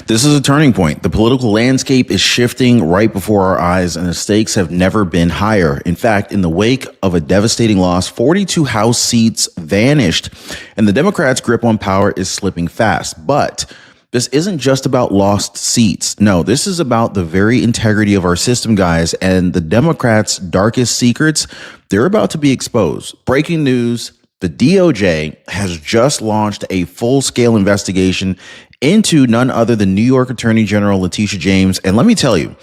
This is a turning point. The political landscape is shifting right before our eyes, and the stakes have never been higher. In fact, in the wake of a devastating loss, 42 House seats vanished, and the Democrats' grip on power is slipping fast. But this isn't just about lost seats. No, this is about the very integrity of our system, guys, and the Democrats' darkest secrets, they're about to be exposed. Breaking news. The DOJ has just launched a full-scale investigation into none other than New York Attorney General Letitia James. And let me tell you,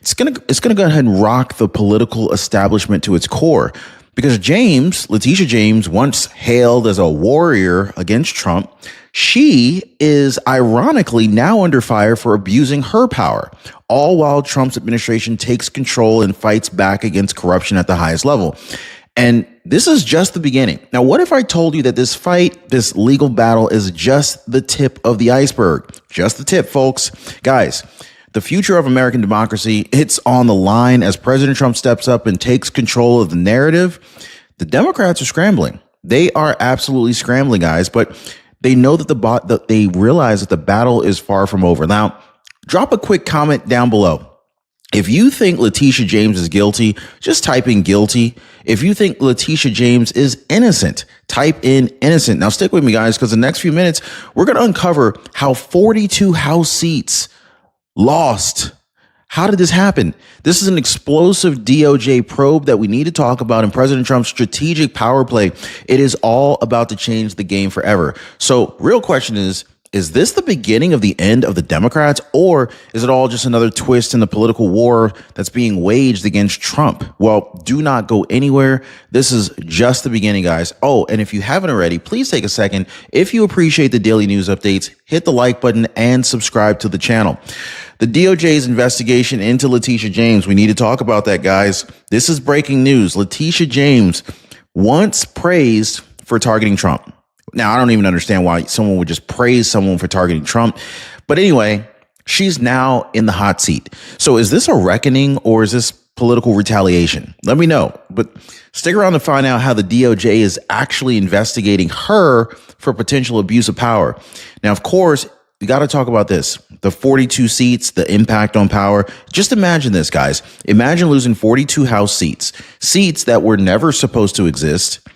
it's gonna go ahead and rock the political establishment to its core. Because Letitia James, once hailed as a warrior against Trump, she is ironically now under fire for abusing her power, all while Trump's administration takes control and fights back against corruption at the highest level. And this is just the beginning. Now, what if I told you that this fight, this legal battle, is just the tip of the iceberg? Just the tip, folks. Guys, the future of American democracy, it's on the line as President Trump steps up and takes control of the narrative. The Democrats are scrambling. They are absolutely scrambling, guys, but they know that they realize that the battle is far from over. Now, drop a quick comment down below. If you think Letitia James is guilty, just type in guilty. If you think Letitia James is innocent, type in innocent. Now stick with me, guys, because the next few minutes, we're going to uncover how 42 House seats lost. How did this happen? This is an explosive DOJ probe that we need to talk about in President Trump's strategic power play. It is all about to change the game forever. So real question is this the beginning of the end of the Democrats, or is it all just another twist in the political war that's being waged against Trump? Well, do not go anywhere. This is just the beginning, guys. Oh, and if you haven't already, please take a second. If you appreciate the daily news updates, hit the like button and subscribe to the channel. The DOJ's investigation into Letitia James, we need to talk about that, guys. This is breaking news. Letitia James, once praised for targeting Trump. Now, I don't even understand why someone would just praise someone for targeting Trump. But anyway, she's now in the hot seat. So is this a reckoning or is this political retaliation? Let me know. But stick around to find out how the DOJ is actually investigating her for potential abuse of power. Now, of course, you got to talk about this. The 42 seats, the impact on power. Just imagine this, guys. Imagine losing 42 House seats that were never supposed to exist.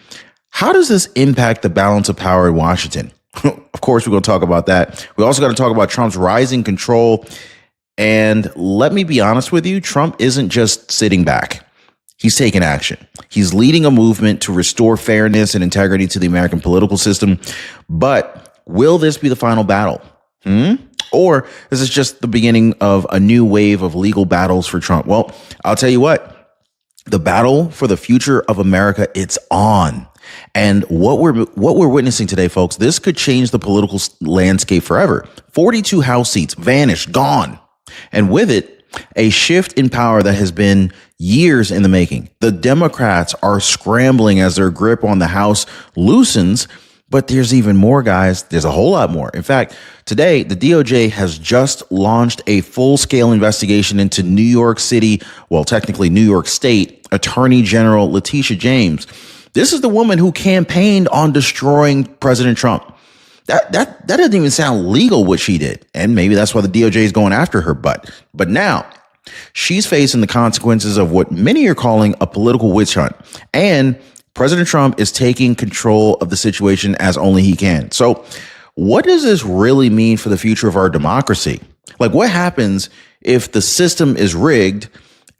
How does this impact the balance of power in Washington? Of course, we're going to talk about that. We also got to talk about Trump's rising control. And let me be honest with you, Trump isn't just sitting back. He's taking action. He's leading a movement to restore fairness and integrity to the American political system. But will this be the final battle? Or is this just the beginning of a new wave of legal battles for Trump? Well, I'll tell you what, the battle for the future of America, it's on. And what we're witnessing today, folks, this could change the political landscape forever. 42 House seats vanished, gone. And with it, a shift in power that has been years in the making. The Democrats are scrambling as their grip on the House loosens. But there's even more, guys. There's a whole lot more. In fact, today, the DOJ has just launched a full-scale investigation into New York City, well, technically New York State, Attorney General Letitia James. This is the woman who campaigned on destroying President Trump. That doesn't even sound legal what she did. And maybe that's why the DOJ is going after her butt. But now she's facing the consequences of what many are calling a political witch hunt. And President Trump is taking control of the situation as only he can. So what does this really mean for the future of our democracy? Like, what happens if the system is rigged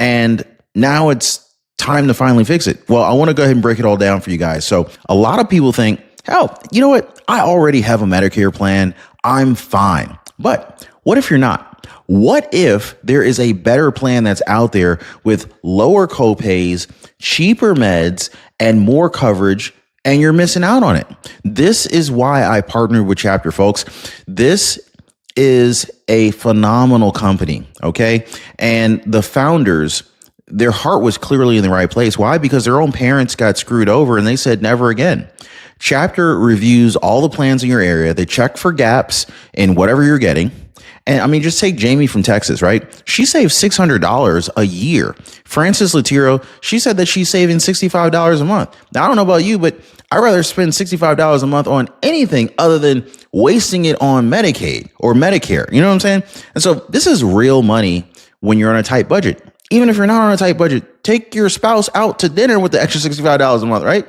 and now it's time to finally fix it? Well, I want to go ahead and break it all down for you guys. So a lot of people think, hell, you know what? I already have a Medicare plan. I'm fine. But what if you're not? What if there is a better plan that's out there with lower copays, cheaper meds, and more coverage, and you're missing out on it? This is why I partnered with Chapter, folks. This is a phenomenal company, okay? And the founders, their heart was clearly in the right place. Why? Because their own parents got screwed over and they said never again. Chapter reviews all the plans in your area. They check for gaps in whatever you're getting. And I mean, just take Jamie from Texas, right? She saved $600 a year. Frances Letiro, she said that she's saving $65 a month. Now, I don't know about you, but I'd rather spend $65 a month on anything other than wasting it on Medicaid or Medicare. You know what I'm saying? And so this is real money when you're on a tight budget. Even if you're not on a tight budget, take your spouse out to dinner with the extra $65 a month, right?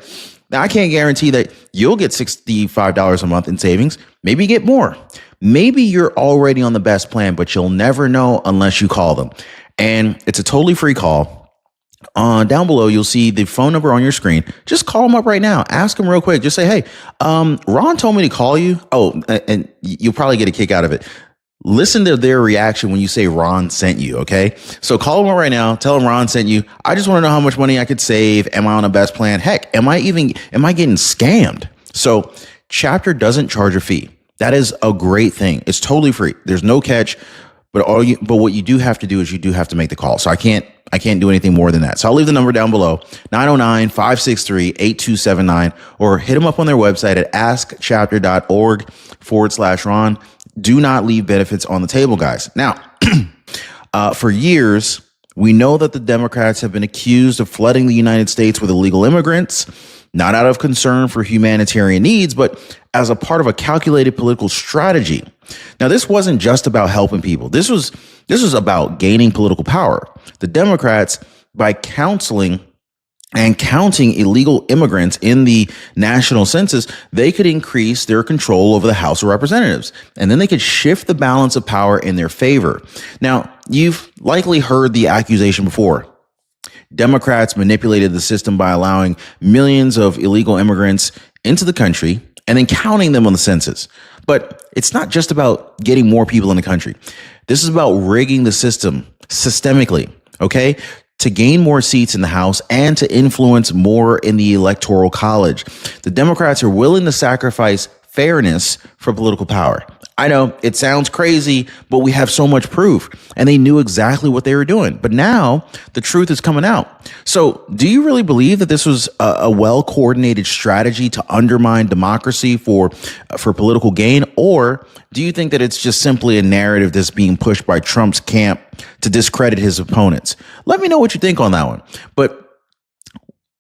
Now, I can't guarantee that you'll get $65 a month in savings. Maybe get more. Maybe you're already on the best plan, but you'll never know unless you call them. And it's a totally free call. Down below, you'll see the phone number on your screen. Just call them up right now. Ask them real quick. Just say, hey, Ron told me to call you. Oh, and you'll probably get a kick out of it. Listen to their reaction when you say Ron sent you, okay? So call them right now. Tell them Ron sent you. I just want to know how much money I could save. Am I on a best plan? Heck, am I getting scammed? So Chapter doesn't charge a fee. That is a great thing. It's totally free. There's no catch, but what you do have to do is you do have to make the call. So I can't do anything more than that. So I'll leave the number down below, 909-563-8279, or hit them up on their website at askchapter.org/Ron. Do not leave benefits on the table, guys. Now, for years, we know that the Democrats have been accused of flooding the United States with illegal immigrants, not out of concern for humanitarian needs, but as a part of a calculated political strategy. Now, this wasn't just about helping people. This was about gaining political power. The Democrats, by counseling and counting illegal immigrants in the national census, they could increase their control over the House of Representatives, and then they could shift the balance of power in their favor. Now, you've likely heard the accusation before. Democrats manipulated the system by allowing millions of illegal immigrants into the country and then counting them on the census. But it's not just about getting more people in the country. This is about rigging the system systemically, okay? To gain more seats in the House and to influence more in the Electoral College. The Democrats are willing to sacrifice fairness for political power. I know it sounds crazy, but we have so much proof, and they knew exactly what they were doing. But now the truth is coming out. So do you really believe that this was a well-coordinated strategy to undermine democracy for political gain? Or do you think that it's just simply a narrative that's being pushed by Trump's camp to discredit his opponents? Let me know what you think on that one. But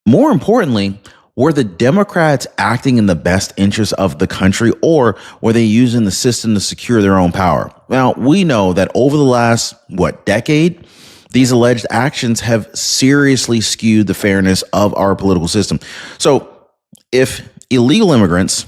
more importantly, were the Democrats acting in the best interest of the country, or were they using the system to secure their own power? Now, we know that over the last, decade, these alleged actions have seriously skewed the fairness of our political system. So if illegal immigrants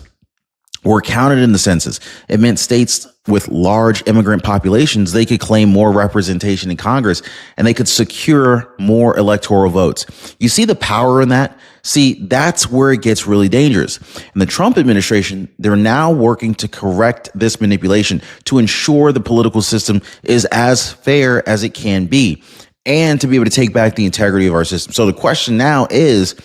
were counted in the census, it meant states with large immigrant populations, they could claim more representation in Congress and they could secure more electoral votes. You see the power in that? See, that's where it gets really dangerous. In the Trump administration, they're now working to correct this manipulation to ensure the political system is as fair as it can be and to be able to take back the integrity of our system. So the question now is,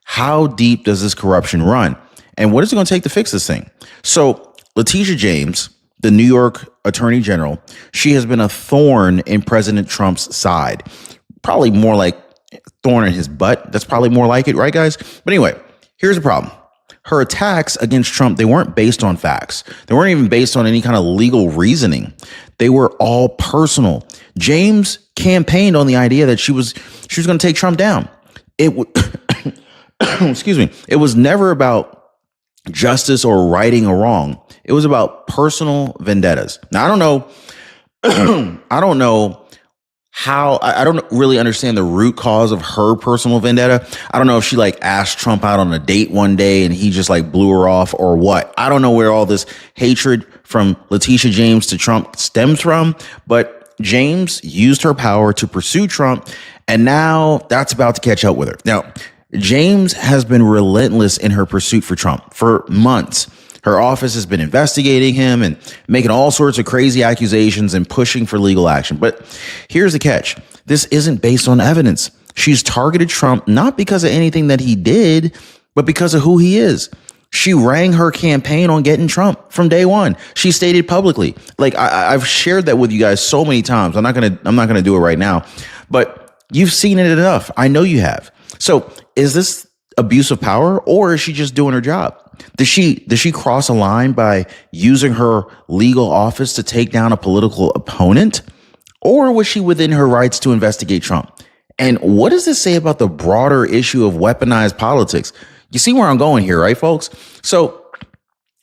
how deep does this corruption run? And what is it going to take to fix this thing? So Letitia James, the New York Attorney General, she has been a thorn in President Trump's side. Probably more like thorn in his butt. That's probably more like it, right, guys? But anyway, here's the problem. Her attacks against Trump, they weren't based on facts. They weren't even based on any kind of legal reasoning. They were all personal. James campaigned on the idea that she was going to take Trump down. Excuse me. It was never about justice or righting a wrong. It was about personal vendettas. Now, I don't really understand the root cause of her personal vendetta. I don't know if she asked Trump out on a date one day and he just blew her off or what. I don't know where all this hatred from Letitia James to Trump stems from, but James used her power to pursue Trump, and now that's about to catch up with her. Now, James has been relentless in her pursuit for Trump for months. Her office has been investigating him and making all sorts of crazy accusations and pushing for legal action. But here's the catch. This isn't based on evidence. She's targeted Trump not because of anything that he did, but because of who he is. She rang her campaign on getting Trump from day one. She stated publicly, I've shared that with you guys so many times. I'm not gonna do it right now, but you've seen it enough. I know you have. So is this abuse of power, or is she just doing her job? Does she cross a line by using her legal office to take down a political opponent? Or was she within her rights to investigate Trump? And what does this say about the broader issue of weaponized politics? You see where I'm going here, right, folks? So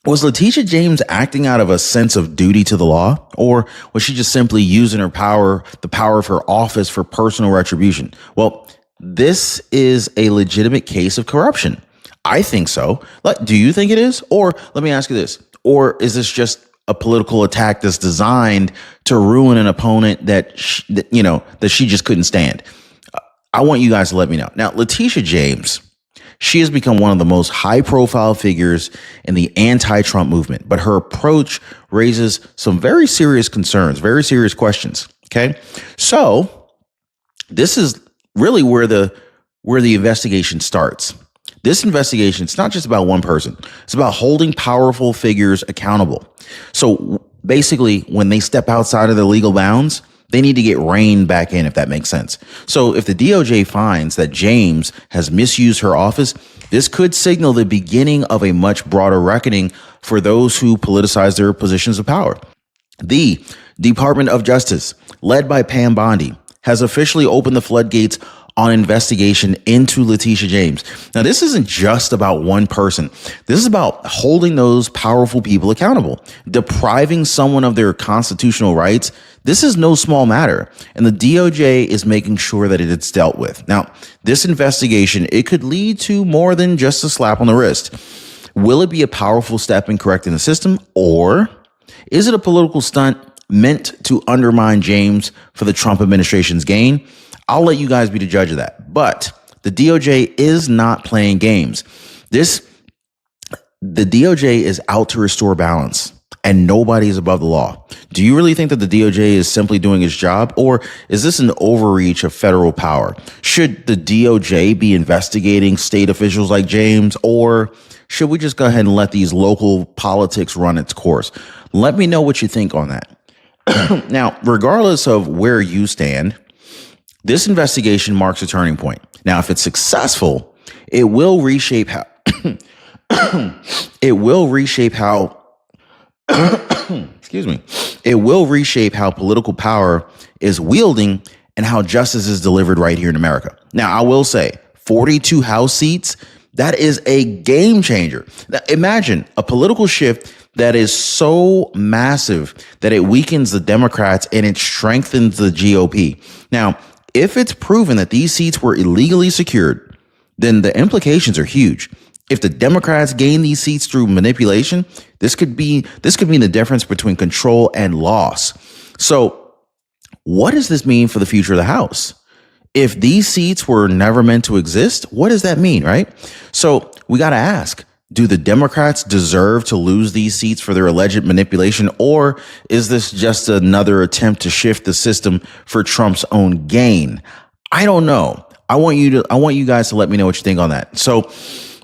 was Letitia James acting out of a sense of duty to the law, or was she just simply using her power, the power of her office, for personal retribution? Well, this is a legitimate case of corruption. I think so. Do you think it is? Or let me ask you this. Or is this just a political attack that's designed to ruin an opponent that she just couldn't stand? I want you guys to let me know. Now, Letitia James, she has become one of the most high-profile figures in the anti-Trump movement, but her approach raises some very serious concerns, very serious questions. Okay, so this is really where the investigation starts. This investigation, it's not just about one person. It's about holding powerful figures accountable. So basically, when they step outside of the legal bounds, they need to get reined back in, if that makes sense. So if the DOJ finds that James has misused her office, this could signal the beginning of a much broader reckoning for those who politicize their positions of power. The Department of Justice, led by Pam Bondi, has officially opened the floodgates on investigation into Letitia James. Now, this isn't just about one person. This is about holding those powerful people accountable. Depriving someone of their constitutional rights, this is no small matter, and the DOJ is making sure that it's dealt with. Now, this investigation, it could lead to more than just a slap on the wrist. Will it be a powerful step in correcting the system, or is it a political stunt meant to undermine James for the Trump administration's gain? I'll let you guys be the judge of that. But the DOJ is not playing games. The DOJ is out to restore balance, and nobody is above the law. Do you really think that the DOJ is simply doing its job, or is this an overreach of federal power? Should the DOJ be investigating state officials like James, or should we just go ahead and let these local politics run its course? Let me know what you think on that. Now, regardless of where you stand, this investigation marks a turning point. Now, if it's successful, it will reshape how It will reshape how political power is wielding and how justice is delivered right here in America. Now, I will say 42 House seats, that is a game changer. Now, imagine a political shift that is so massive that it weakens the Democrats and it strengthens the GOP. Now, if it's proven that these seats were illegally secured, then the implications are huge. If the Democrats gain these seats through manipulation, this could mean the difference between control and loss. So what does this mean for the future of the House? If these seats were never meant to exist, what does that mean, right? So we got to ask, do the Democrats deserve to lose these seats for their alleged manipulation, or is this just another attempt to shift the system for Trump's own gain? I don't know. I want you guys to let me know what you think on that. So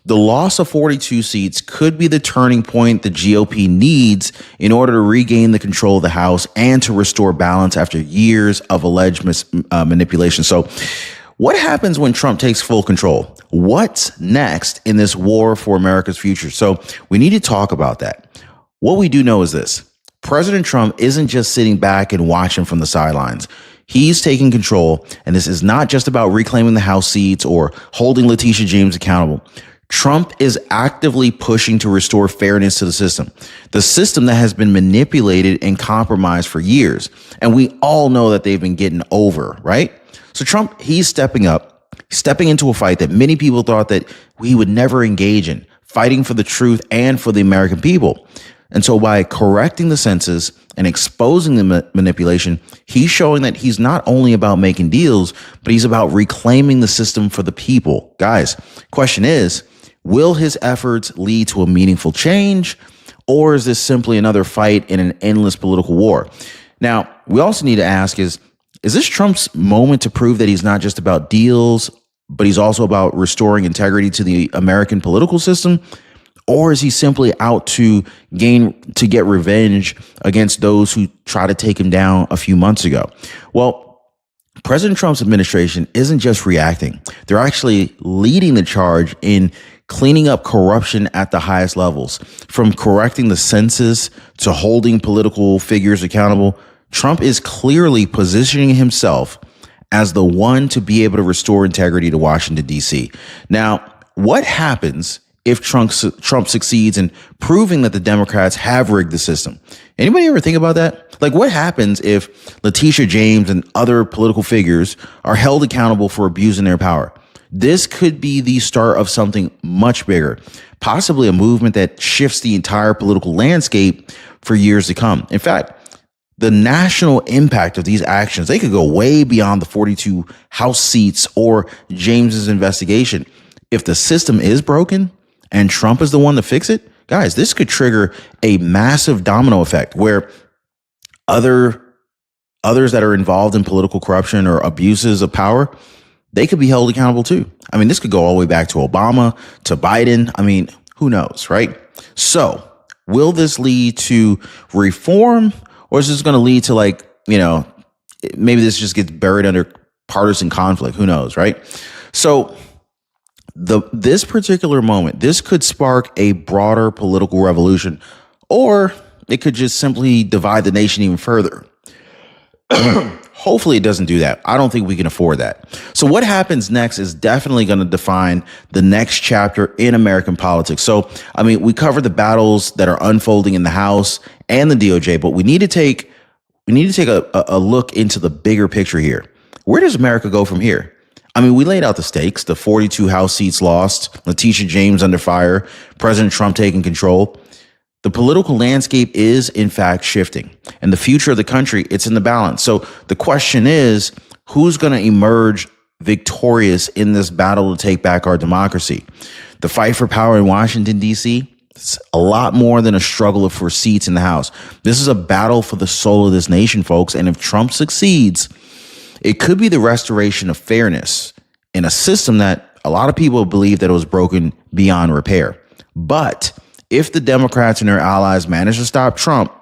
the loss of 42 seats could be the turning point the GOP needs in order to regain the control of the House and to restore balance after years of alleged manipulation. So what happens when Trump takes full control? What's next in this war for America's future? So we need to talk about that. What we do know is this: President Trump isn't just sitting back and watching from the sidelines. He's taking control, and this is not just about reclaiming the House seats or holding Letitia James accountable. Trump is actively pushing to restore fairness to the system that has been manipulated and compromised for years. And we all know that they've been getting over, right? So Trump, he's stepping into a fight that many people thought that he would never engage in, fighting for the truth and for the American people. And so by correcting the census and exposing the manipulation, he's showing that he's not only about making deals, but he's about reclaiming the system for the people. Guys, question is, will his efforts lead to a meaningful change, or is this simply another fight in an endless political war? Now, we also need to ask, is this Trump's moment to prove that he's not just about deals, but he's also about restoring integrity to the American political system? Or is he simply out to get revenge against those who tried to take him down a few months ago? Well, President Trump's administration isn't just reacting. They're actually leading the charge in cleaning up corruption at the highest levels. From correcting the census to holding political figures accountable, Trump is clearly positioning himself as the one to be able to restore integrity to Washington, D.C. Now, what happens if Trump succeeds in proving that the Democrats have rigged the system? Anybody ever think about that? Like, what happens if Letitia James and other political figures are held accountable for abusing their power? This could be the start of something much bigger, possibly a movement that shifts the entire political landscape for years to come. In fact, the national impact of these actions, they could go way beyond the 42 House seats or James's investigation. If the system is broken and Trump is the one to fix it, guys, this could trigger a massive domino effect where others that are involved in political corruption or abuses of power, they could be held accountable too. I mean, this could go all the way back to Obama, to Biden. I mean, who knows, right? So will this lead to reform, or is this going to lead to, like, maybe this just gets buried under partisan conflict? Who knows, right? So this particular moment, this could spark a broader political revolution, or it could just simply divide the nation even further. Hopefully it doesn't do that. I don't think we can afford that. So what happens next is definitely going to define the next chapter in American politics. So, I mean, we covered the battles that are unfolding in the House and the DOJ, but we need to take a look into the bigger picture here. Where does America go from here? I mean, we laid out the stakes, the 42 House seats lost, Letitia James under fire, President Trump taking control. The political landscape is, in fact, shifting, and the future of the country, it's in the balance. So the question is, who's going to emerge victorious in this battle to take back our democracy? The fight for power in Washington, D.C., it's a lot more than a struggle for seats in the House. This is a battle for the soul of this nation, folks. And if Trump succeeds, it could be the restoration of fairness in a system that a lot of people believe that it was broken beyond repair. But if the Democrats and their allies manage to stop Trump,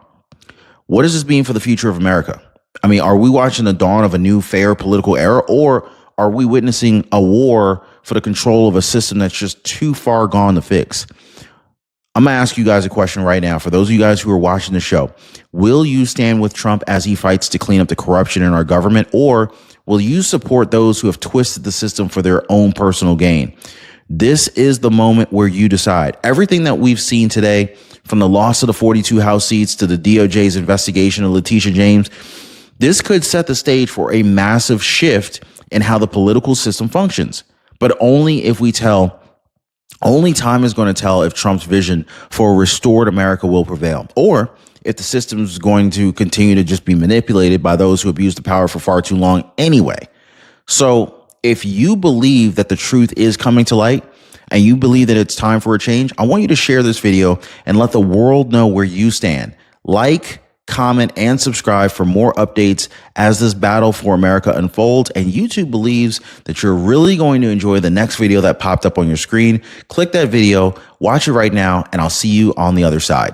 what does this mean for the future of America? I mean, are we watching the dawn of a new fair political era, or are we witnessing a war for the control of a system that's just too far gone to fix? I'm going to ask you guys a question right now. For those of you guys who are watching the show, will you stand with Trump as he fights to clean up the corruption in our government, or will you support those who have twisted the system for their own personal gain? This is the moment where you decide. Everything that we've seen today, from the loss of the 42 House seats to the DOJ's investigation of Letitia James, this could set the stage for a massive shift in how the political system functions. But only if we tell, only time is going to tell if Trump's vision for a restored America will prevail, or if the system is going to continue to just be manipulated by those who abuse the power for far too long anyway. So if you believe that the truth is coming to light and you believe that it's time for a change, I want you to share this video and let the world know where you stand. Like, comment, and subscribe for more updates as this battle for America unfolds. And YouTube believes that you're really going to enjoy the next video that popped up on your screen. Click that video, watch it right now, and I'll see you on the other side.